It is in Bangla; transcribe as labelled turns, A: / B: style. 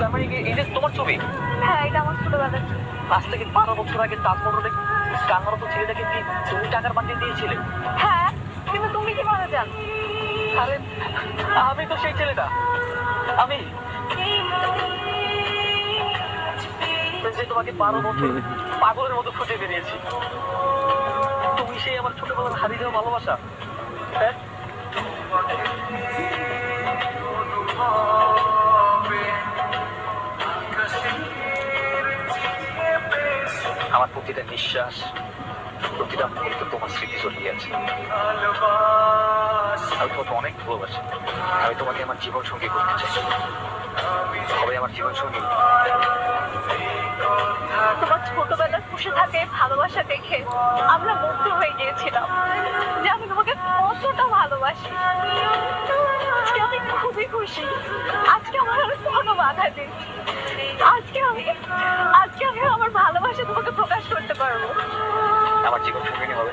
A: তার মানে এই যে তোমার ছবি?
B: হ্যাঁ, এটা আমার ছোটবেলার ছবি।
A: আজ থেকে 12 বছর আগে তাজমহলে কান্নারত ছেলেটাকে কি তুমি টাকার বানিয়ে দিয়েছিলে?
B: হ্যাঁ, কিন্তু তুমি কিভাবে জানো?
A: আরে আমি তো সেই ছেলেটা। আমি যে তোমাকে 12 বছর পাগলের মতো খুঁজে বেরিয়েছি। তুমি সেই আমার ছোটবেলার হারিয়ে যাওয়া ভালোবাসা। হ্যাঁ, আমার প্রতিটা নিঃশ্বাস, প্রতিটা মুহূর্তে তোমার স্মৃতি জড়িয়ে আছে। আমি তোমাকে অনেক ভালোবাসি। আমি তোমাকে আমার জীবন সঙ্গী করতে চাই। সবাই আমার জীবন সঙ্গী।
B: তোমার ছোটবেলার খুশি থাকে ভালোবাসা দেখে আমরা মুগ্ধ হয়ে গিয়েছিলাম যে আমি তোমাকে কতটা ভালোবাসি। আজকে আমি খুবই খুশি। আজকে আমার আর কোনো বাধা নেই। আজকে আমি আমার ভালোবাসা তোমাকে প্রকাশ করতে পারবো।
A: আমার জীবন সঙ্গিনী হবে।